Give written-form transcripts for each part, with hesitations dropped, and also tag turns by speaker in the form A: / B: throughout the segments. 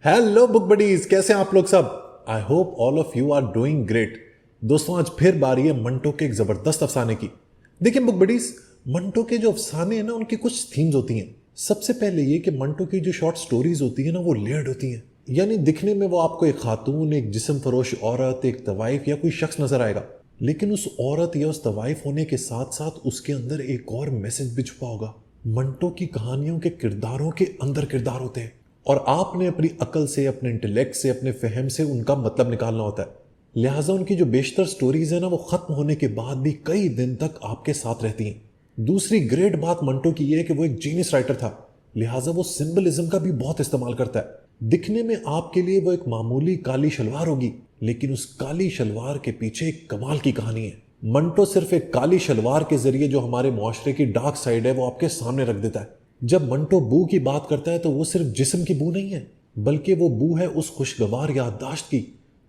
A: Hello book buddies, कैसे हैं आप लोग सब। I hope all of you are doing great. दोस्तों, आज फिर बारी है मंटो के एक जबरदस्त अफसाने की। देखिए बुक बडीज, मंटो के जो अफसाने हैं ना, उनकी कुछ थीम्स होती हैं। सबसे पहले ये कि मंटो की जो शॉर्ट स्टोरीज होती है ना, वो लेयर्ड होती हैं। यानी दिखने में वो आपको एक खातून, एक जिस्म फरोश औरत, एक तवाइफ या कोई शख्स नजर आएगा, लेकिन उस औरत या उस तवाइफ होने के साथ साथ उसके अंदर एक और मैसेज भी छुपा होगा। मंटो की कहानियों के किरदारों के अंदर किरदार होते हैं और आपने अपनी अकल से, अपने इंटेलेक्ट से, अपने फहम से उनका मतलब निकालना होता है। लिहाजा उनकी जो बेशतर स्टोरीज है ना, वो खत्म होने के बाद भी कई दिन तक आपके साथ रहती हैं। दूसरी ग्रेट बात मंटो की यह है कि वो एक जीनियस राइटर था, लिहाजा वो सिंबलिज्म का भी बहुत इस्तेमाल करता है। दिखने में आपके लिए वो एक मामूली काली शलवार होगी, लेकिन उस काली शलवार के पीछे एक कमाल की कहानी है। मंटो सिर्फ एक काली शलवार के जरिए जो हमारे मुआशरे की डार्क साइड है वो आपके सामने रख देता है। जब मंटो बू की बात करता है तो वो सिर्फ जिस्म की बू नहीं है, बल्कि वो बू है उस खुशगवार याददाश्त की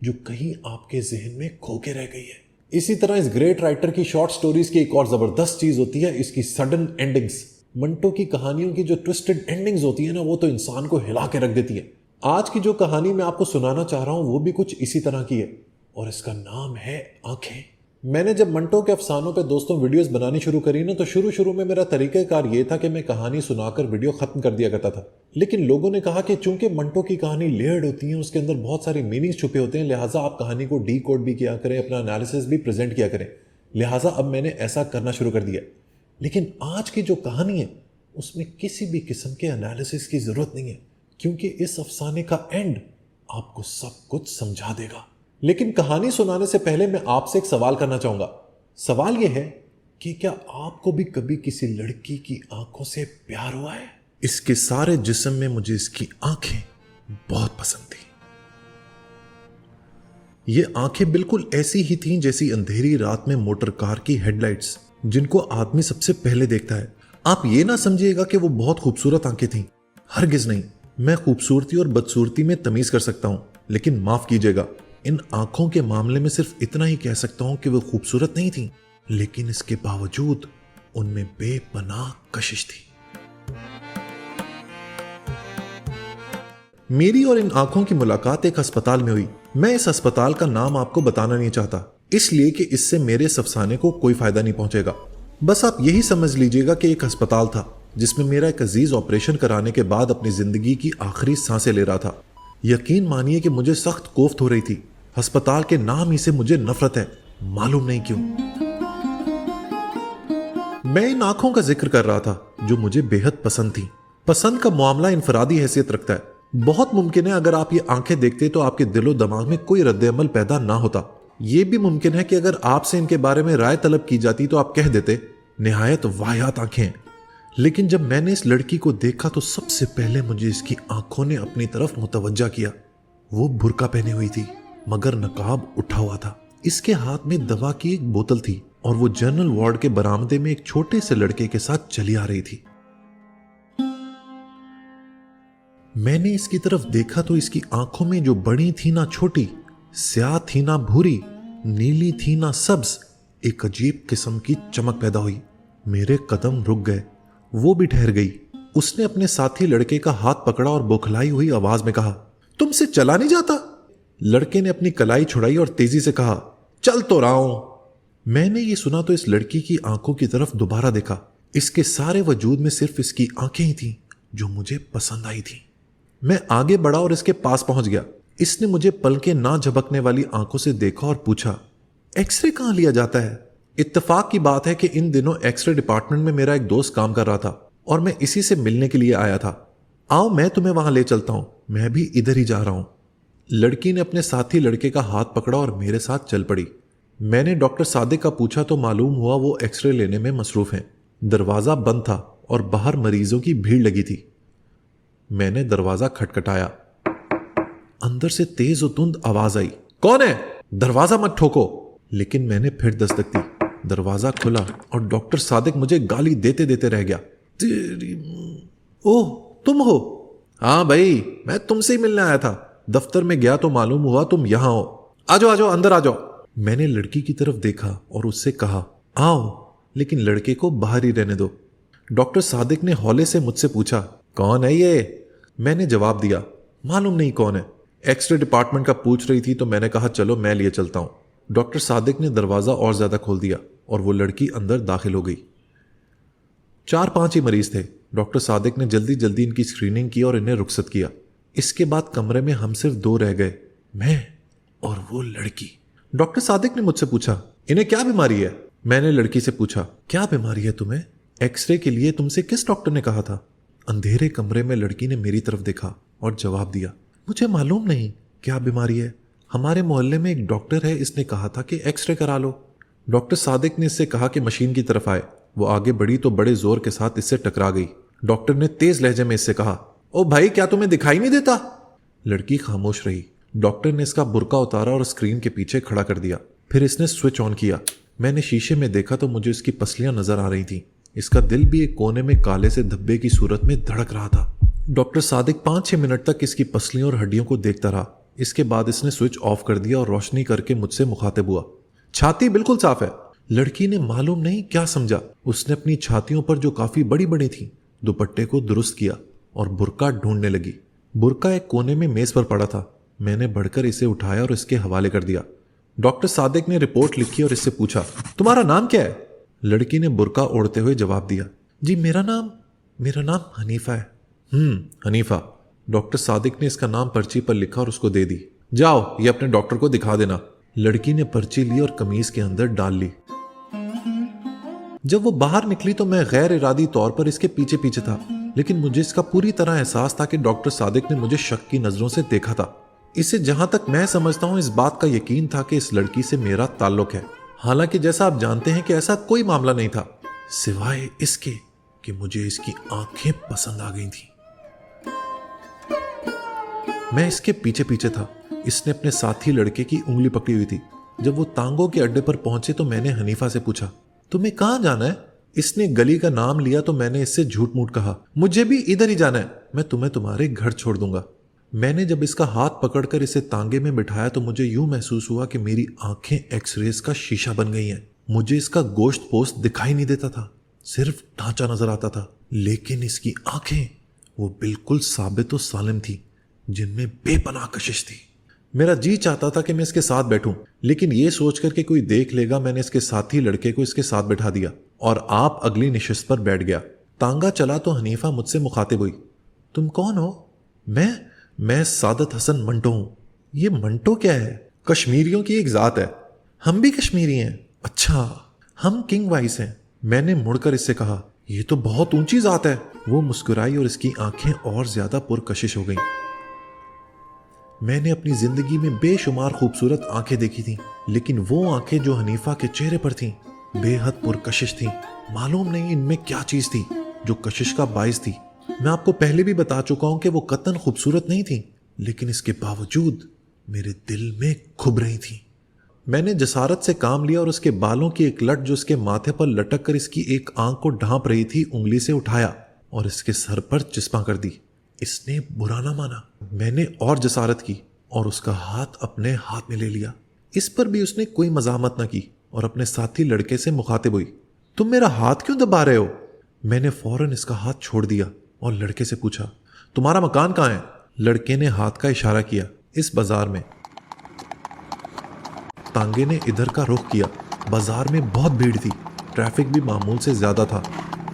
A: जो कहीं आपके जहन में खो के रह गई है। इसी तरह इस ग्रेट राइटर की शॉर्ट स्टोरीज की एक और जबरदस्त चीज होती है इसकी सडन एंडिंग्स। मंटो की कहानियों की जो ट्विस्टेड एंडिंग्स होती है ना, वो तो इंसान को हिला के रख देती है। आज की जो कहानी मैं आपको सुनाना चाह रहा हूं वो भी कुछ इसी तरह की है और इसका नाम है आंखें। मैंने जब मंटो के अफसानों पे दोस्तों वीडियोस बनानी शुरू करी ना, तो शुरू में मेरा तरीकाकार ये था कि मैं कहानी सुनाकर वीडियो खत्म कर दिया करता था। लेकिन लोगों ने कहा कि चूंकि मंटो की कहानी लेयर्ड होती है, उसके अंदर बहुत सारे मीनिंग्स छुपे होते हैं, लिहाजा आप कहानी को डी कोड भी किया करें, अपना एनालिसिस भी प्रेजेंट किया करें। लिहाजा अब मैंने ऐसा करना शुरू कर दिया। लेकिन आज की जो कहानी है उसमें किसी भी किस्म के एनालिसिस की जरूरत नहीं है, क्योंकि इस अफसाने का एंड आपको सब कुछ समझा देगा। लेकिन कहानी सुनाने से पहले मैं आपसे एक सवाल करना चाहूंगा। सवाल यह है कि क्या आपको भी कभी किसी लड़की की आंखों से प्यार हुआ है? इसके सारे जिस्म में मुझे इसकी आंखें बहुत पसंद थी। ये आंखें बिल्कुल ऐसी ही थीं जैसी अंधेरी रात में मोटर कार की हेडलाइट्स, जिनको आदमी सबसे पहले देखता है। आप ये ना समझिएगा कि वो बहुत खूबसूरत आंखें थीं, हरगिज नहीं। मैं खूबसूरती और बदसूरती में तमीज कर सकता हूं, लेकिन माफ कीजिएगा, इन आंखों के मामले में सिर्फ इतना ही कह सकता हूं कि वो खूबसूरत नहीं थी, लेकिन इसके बावजूद उनमें बेपनाह कशिश थी। मेरी और इन आंखों की मुलाकात एक अस्पताल में हुई। मैं इस अस्पताल का नाम आपको बताना नहीं चाहता, इसलिए कि इससे मेरे इस अफसाने को कोई फायदा नहीं पहुंचेगा। बस आप यही समझ लीजिएगा कि एक अस्पताल था जिसमें मेरा एक अजीज ऑपरेशन कराने के बाद अपनी जिंदगी की आखिरी सांसें ले रहा था। यकीन मानिए कि मुझे सख्त कोफ्त हो रही थी। अस्पताल के नाम ही से मुझे नफरत है, मालूम नहीं क्यों। मैं इन आंखों का जिक्र कर रहा था जो मुझे बेहद पसंद थी। पसंद का मामला इनफरादी हैसियत रखता है। बहुत मुमकिन है अगर आप ये आंखें देखते तो आपके दिलो दिमाग में कोई रद्द-ए-अमल पैदा ना होता। यह भी मुमकिन है कि अगर आपसे इनके बारे में राय तलब की जाती तो आप कह देते निहायत वाहियात आंखें हैं। लेकिन जब मैंने इस लड़की को देखा तो सबसे पहले मुझे इसकी आंखों ने अपनी तरफ मुतवज्जा किया। वो बुर्का पहने हुई थी, मगर नकाब उठा हुआ था। इसके हाथ में दवा की एक बोतल थी और वो जनरल वार्ड के बरामदे में एक छोटे से लड़के के साथ चली आ रही थी। मैंने इसकी तरफ देखा तो इसकी आंखों में जो बड़ी थी ना छोटी, स्याह थी ना भूरी, नीली थी ना सब्ज, एक अजीब किस्म की चमक पैदा हुई। मेरे कदम रुक गए, वो भी ठहर गई। उसने अपने साथी लड़के का हाथ पकड़ा और बौखलाई हुई आवाज में कहा, तुमसे चला नहीं जाता? लड़के ने अपनी कलाई छुड़ाई और तेजी से कहा, चल तो रहा हूं। मैंने ये सुना तो इस लड़की की आंखों की तरफ दोबारा देखा। इसके सारे वजूद में सिर्फ इसकी आंखें ही थीं जो मुझे पसंद आई थी। मैं आगे बढ़ा और इसके पास पहुंच गया। इसने मुझे पलके ना झपकने वाली आंखों से देखा और पूछा, एक्सरे कहां लिया जाता है? इत्तेफाक की बात है कि इन दिनों एक्सरे डिपार्टमेंट में मेरा एक दोस्त काम कर रहा था और मैं इसी से मिलने के लिए आया था। आओ मैं तुम्हें वहां ले चलता हूं, मैं भी इधर ही जा रहा हूं। लड़की ने अपने साथी लड़के का हाथ पकड़ा और मेरे साथ चल पड़ी। मैंने डॉक्टर सादिक का पूछा तो मालूम हुआ वो एक्सरे लेने में मसरूफ हैं। दरवाजा बंद था और बाहर मरीजों की भीड़ लगी थी। मैंने दरवाजा खटखटाया। अंदर से तेज और धुंध आवाज आई, कौन है? दरवाजा मत ठोको। लेकिन मैंने फिर दस्तक दी। दरवाजा खुला और डॉक्टर सादिक मुझे गाली देते देते रह गया। ओह, तुम हो? हाँ भाई, मैं तुमसे ही मिलने आया था। दफ्तर में गया तो मालूम हुआ तुम यहां हो। आ जाओ, आ जाओ, अंदर आ जाओ। मैंने लड़की की तरफ देखा और उससे कहा, आओ, लेकिन लड़के को बाहर ही रहने दो। डॉक्टर सादिक ने हौले से मुझसे पूछा, कौन है ये? मैंने जवाब दिया, मालूम नहीं कौन है। एक्सरे डिपार्टमेंट का पूछ रही थी तो मैंने कहा चलो मैं लिए चलता हूं। डॉक्टर सादिक ने दरवाजा और ज्यादा खोल दिया और वो लड़की अंदर दाखिल हो गई। 4-5 ही मरीज थे। डॉक्टर सादिक ने जल्दी जल्दी इनकी स्क्रीनिंग की और इन्हें रुखसत किया। इसके बाद कमरे में हम सिर्फ 2 रह गए, मैं और वो लड़की। डॉक्टर सादिक ने मुझसे पूछा, इन्हें क्या बीमारी है? मैंने लड़की से पूछा, क्या बीमारी है तुम्हें? एक्सरे के लिए तुमसे किस डॉक्टर ने कहा था? अंधेरे कमरे में लड़की ने मेरी तरफ देखा और जवाब दिया, मुझे मालूम नहीं क्या बीमारी है। हमारे मोहल्ले में एक डॉक्टर है, इसने कहा था कि एक्सरे करा लो। डॉक्टर सादिक ने इससे कहा कि मशीन की तरफ आए। वो आगे बढ़ी तो बड़े जोर के साथ इससे टकरा गई। डॉक्टर ने तेज लहजे में इससे कहा, ओ भाई क्या तुम्हें दिखाई नहीं देता? लड़की खामोश रही। डॉक्टर ने इसका बुर्का उतारा और स्क्रीन के पीछे खड़ा कर दिया। फिर इसने स्विच ऑन किया। मैंने शीशे में देखा तो मुझे इसकी पसलियां नजर आ रही थी। इसका दिल भी एक कोने में काले से धब्बे की सूरत में धड़क रहा था। डॉक्टर सादिक 5-6 मिनट तक इसकी पसलियों और हड्डियों को देखता रहा। इसके बाद इसने स्विच ऑफ कर दिया और रोशनी करके मुझसे मुखातिब हुआ, छाती बिल्कुल साफ है। लड़की ने मालूम नहीं क्या समझा, उसने अपनी छातियों पर जो काफी बड़ी बड़ी थी दुपट्टे को दुरुस्त किया और बुर्का ढूंढने लगी। बुर्का एक कोने में मेज पर पड़ा था। मैंने बढ़कर इसे उठाया और इसके हवाले कर दिया। डॉक्टर सादिक ने रिपोर्ट लिखी और इससे पूछा, तुम्हारा नाम क्या है? लड़की ने बुर्का ओढ़ते हुए जवाब दिया, जी मेरा नाम हनीफा है। हनीफा। डॉक्टर सादिक ने इसका नाम पर्ची पर लिखा और उसको दे दी। जाओ ये अपने डॉक्टर को दिखा देना। लड़की ने पर्ची ली और कमीज के अंदर डाल ली। जब वो बाहर निकली तो मैं गैर इरादी तौर पर इसके पीछे पीछे था, लेकिन मुझे इसका पूरी तरह एहसास था कि डॉक्टर सादिक ने मुझे शक की नजरों से देखा था। इसे जहां तक मैं समझता हूं इस बात का यकीन था कि इस लड़की से मेरा ताल्लुक है। हालांकि जैसा आप जानते हैं कि ऐसा कोई मामला नहीं था, सिवाय इसके कि मुझे इसकी आंखें पसंद आ गई थी। मैं इसके पीछे पीछे था। इसने अपने साथी लड़के की उंगली पकड़ी हुई थी। जब वो तांगों के अड्डे पर पहुंचे तो मैंने हनीफा से पूछा, तुम्हें कहां जाना है? इसने गली का नाम लिया तो मैंने इससे झूठ मूठ कहा, मुझे भी इधर ही जाना है, मैं तुम्हें तुम्हारे घर छोड़ दूंगा। मैंने जब इसका हाथ पकड़कर इसे तांगे में बिठाया तो मुझे यूं महसूस हुआ कि मेरी आंखें एक्सरेज का शीशा बन गई हैं। मुझे इसका गोश्त पोस्ट दिखाई नहीं देता था, सिर्फ ढांचा नजर आता था। लेकिन इसकी आंखें वो बिल्कुल साबित और सालिम थी, जिनमें बेपनाह कशिश थी। मेरा जी चाहता था कि मैं इसके साथ बैठूं, लेकिन यह सोचकर कि कोई देख लेगा मैंने इसके साथी लड़के को इसके साथ बैठा दिया और आप अगली निशिस्त पर बैठ गया। तांगा चला तो हनीफा मुझसे मुखातिब हुई, तुम कौन हो? मैं सादत हसन मंटो हूं। ये मंटो क्या है? कश्मीरियों की एक जात है। हम भी कश्मीरी हैं। अच्छा, हम किंग वाइस हैं। मैंने मुड़कर इससे कहा, यह तो बहुत ऊंची जात है। वो मुस्कुराई और इसकी आंखें और ज्यादा पुरकशिश हो गईं। मैंने अपनी जिंदगी में बेशुमार खूबसूरत आंखें देखी थीं, लेकिन वो आंखें जो हनीफा के चेहरे पर थीं बेहद पुरकशिश थीं। मालूम नहीं इनमें क्या चीज थी जो कशिश का बाइस थी। मैं आपको पहले भी बता चुका हूं कि वो कतन खूबसूरत नहीं थी, लेकिन इसके बावजूद मेरे दिल में खुब रही थी। मैंने जसारत से काम लिया और उसके बालों की एक लट जो उसके माथे पर लटक कर इसकी एक आंख को ढांप रही थी उंगली से उठाया और इसके सर पर चिस्पा कर दी। इसने बुरा ना माना। मैंने और जसारत की और उसका हाथ अपने हाथ में ले लिया। इस पर भी उसने कोई मजामत न की और अपने साथी लड़के से मुखातिब हुई, तुम मेरा हाथ क्यों दबा रहे हो? मैंने फौरन इसका हाथ छोड़ दिया और लड़के से पूछा, तुम्हारा मकान कहाँ है? लड़के ने हाथ का इशारा किया, इस बाजार में। तांगे ने इधर का रुख किया। बाजार में बहुत भीड़ थी, ट्रैफिक भी मामूल से ज्यादा था।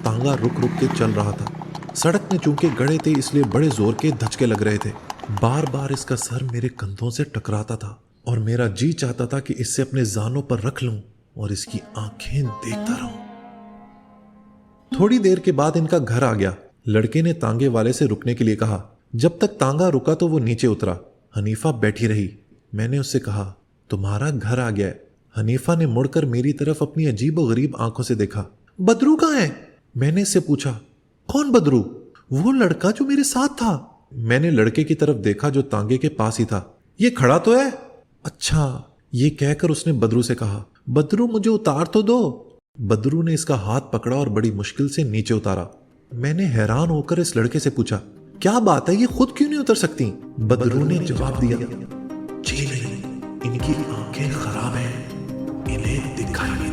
A: तांगा रुक रुक के चल रहा था। सड़क में चूंकि गड़े थे इसलिए बड़े जोर के धचके लग रहे थे। बार बार इसका सर मेरे कंधों से टकराता था और मेरा जी चाहता था कि इससे अपने जानों पर रख लूं और इसकी आंखें देखता रहूं। थोड़ी देर के बाद इनका घर आ गया। लड़के ने तांगे वाले से रुकने के लिए कहा। जब तक तांगा रुका तो वो नीचे उतरा। हनीफा बैठी रही। मैंने उससे कहा, तुम्हारा घर आ गया है। हनीफा ने मुड़कर मेरी तरफ अपनी अजीब व गरीब आंखों से देखा। बदरू कहाँ है? मैंने इससे पूछा। कौन बदरू? वो लड़का जो मेरे साथ था। मैंने लड़के की तरफ देखा जो तांगे के पास ही था। ये खड़ा तो है। अच्छा, ये कहकर उसने बदरू से कहा, बदरू मुझे उतार तो दो। बदरू ने इसका हाथ पकड़ा और बड़ी मुश्किल से नीचे उतारा। मैंने हैरान होकर इस लड़के से पूछा, क्या बात है, ये खुद क्यों नहीं उतर सकती? बदरू ने जवाब दिया, जी नहीं, इनकी आंखें खराब हैं, इन्हें दिखाई नहीं